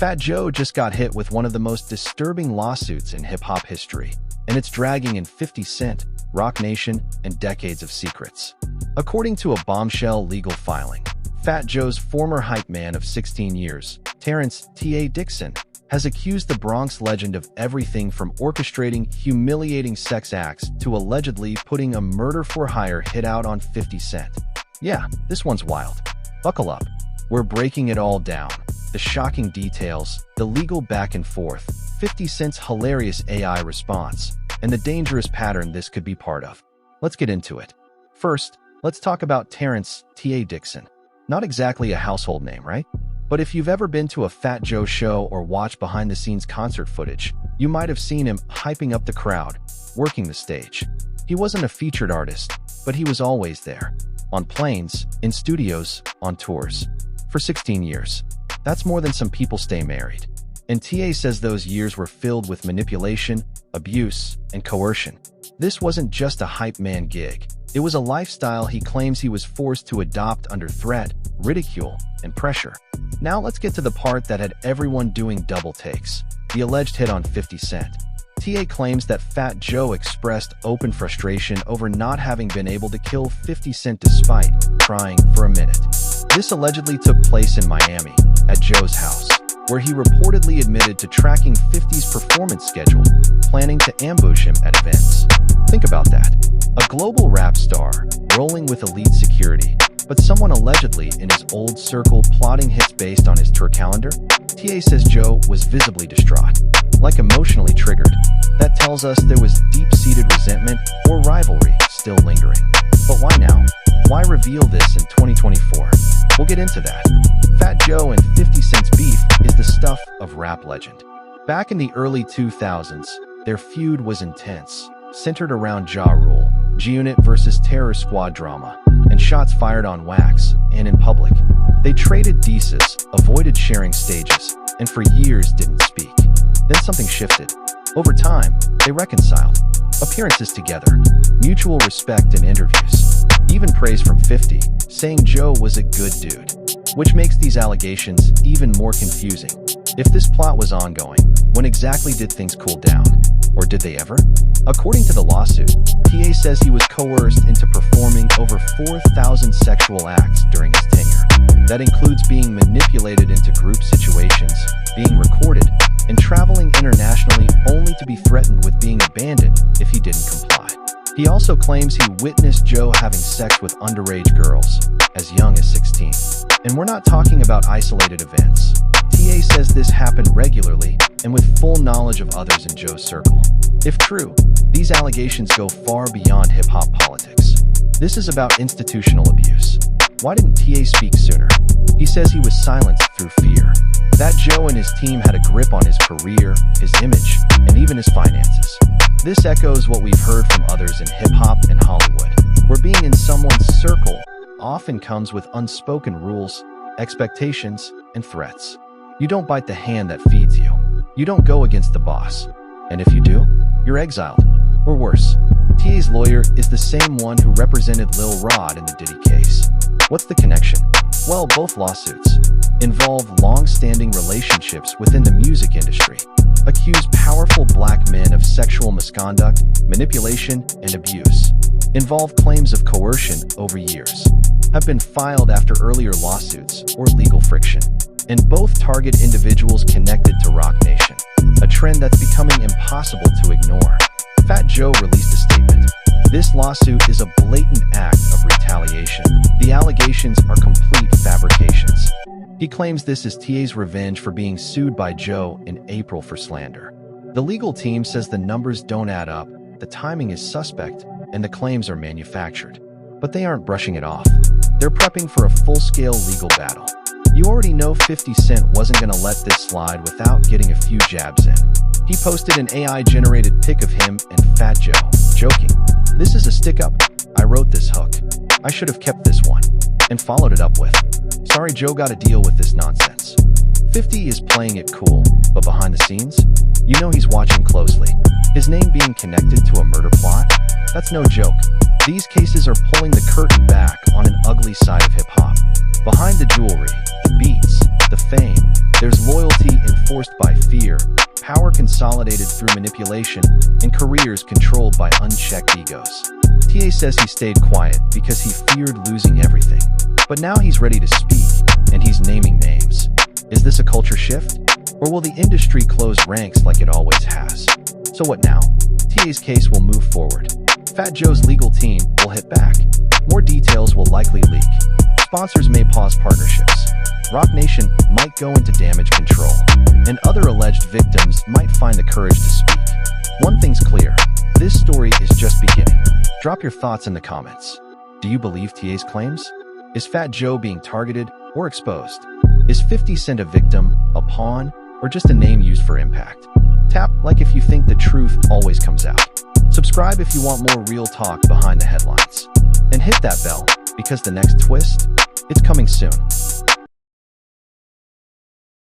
Fat Joe just got hit with one of the most disturbing lawsuits in hip-hop history, and it's dragging in 50 Cent, Roc Nation, and decades of secrets. According to a bombshell legal filing, Fat Joe's former hype man of 16 years, Terrence T.A. Dixon, has accused the Bronx legend of everything from orchestrating humiliating sex acts to allegedly putting a murder-for-hire hit out on 50 Cent. Yeah, this one's wild. Buckle up. We're breaking it all down. The shocking details, the legal back and forth, 50 Cent's hilarious AI response, and the dangerous pattern this could be part of. Let's get into it. First, let's talk about Terrence T.A. Dixon. Not exactly a household name, right? But if you've ever been to a Fat Joe show or watched behind-the-scenes concert footage, you might have seen him hyping up the crowd, working the stage. He wasn't a featured artist, but he was always there. On planes, in studios, on tours. For 16 years. That's more than some people stay married. And TA says those years were filled with manipulation, abuse, and coercion. This wasn't just a hype man gig. It was a lifestyle he claims he was forced to adopt under threat, ridicule, and pressure. Now let's get to the part that had everyone doing double takes. The alleged hit on 50 Cent. TA claims that Fat Joe expressed open frustration over not having been able to kill 50 Cent despite trying for a minute. This allegedly took place in Miami, at Joe's house, where he reportedly admitted to tracking 50's performance schedule, planning to ambush him at events. Think about that. A global rap star, rolling with elite security, but someone allegedly in his old circle plotting hits based on his tour calendar? TA says Joe was visibly distraught, like emotionally triggered. That tells us there was deep-seated resentment or rivalry still lingering. But why now? Why reveal this in 2024? We'll get into that. Fat Joe and 50 Cent's beef is the stuff of rap legend. Back in the early 2000s, their feud was intense, centered around Ja Rule, G-Unit versus Terror Squad drama, and shots fired on wax and in public. They traded dices, avoided sharing stages, and for years didn't speak. Then something shifted. Over time, they reconciled. Appearances together, mutual respect in interviews, even praise from 50, saying Joe was a good dude. Which makes these allegations even more confusing. If this plot was ongoing, when exactly did things cool down? Or did they ever? According to the lawsuit, TA says he was coerced into performing over 4,000 sexual acts during his tenure. That includes being manipulated into group situations, being recorded, and traveling internationally only to be threatened with being abandoned if he didn't comply. He also claims he witnessed Joe having sex with underage girls, as young as 16. And we're not talking about isolated events. TA says this happened regularly and with full knowledge of others in Joe's circle. If true, these allegations go far beyond hip-hop politics. This is about institutional abuse. Why didn't TA speak sooner? He says he was silenced through fear. That Joe and his team had a grip on his career, his image, and even his finances. This echoes what we've heard from others in hip-hop and Hollywood, where being in someone's circle often comes with unspoken rules, expectations, and threats. You don't bite the hand that feeds you. You don't go against the boss. And if you do, you're exiled. Or worse. TA's lawyer is the same one who represented Lil Rod in the Diddy case. What's the connection? Well, both lawsuits involve long-standing relationships within the music industry, accuse powerful black men of sexual misconduct, manipulation, and abuse, involve claims of coercion over years, have been filed after earlier lawsuits or legal friction, and both target individuals connected to Roc Nation, a trend that's becoming impossible to ignore. Fat Joe released a statement. This lawsuit is a blatant act of retaliation. The allegations are complete fabrications. He claims this is TA's revenge for being sued by Joe in April for slander. The legal team says the numbers don't add up, the timing is suspect, and the claims are manufactured. But they aren't brushing it off. They're prepping for a full-scale legal battle. You already know 50 Cent wasn't gonna let this slide without getting a few jabs in. He posted an AI-generated pic of him and Fat Joe, joking, "This is a stick-up. I wrote this hook. I should have kept this one." And followed it up with, "Sorry Joe got to deal with this nonsense." 50 is playing it cool, but behind the scenes, you know he's watching closely. His name being connected to a murder plot? That's no joke. These cases are pulling the curtain back on an ugly side of hip-hop. Behind the jewelry, the beats, the fame, there's loyalty and reinforced by fear, power consolidated through manipulation, and careers controlled by unchecked egos. TA says he stayed quiet because he feared losing everything. But now he's ready to speak, and he's naming names. Is this a culture shift? Or will the industry close ranks like it always has? So what now? TA's case will move forward. Fat Joe's legal team will hit back. More details will likely leak. Sponsors may pause partnerships. Roc Nation might go into damage control. And other alleged victims might find the courage to speak. One thing's clear. This story is just beginning. Drop your thoughts in the comments. Do you believe TA's claims? Is Fat Joe being targeted or exposed? Is 50 Cent a victim, a pawn, or just a name used for impact? Tap like if you think the truth always comes out. Subscribe if you want more real talk behind the headlines. And hit that bell, because the next twist, it's coming soon.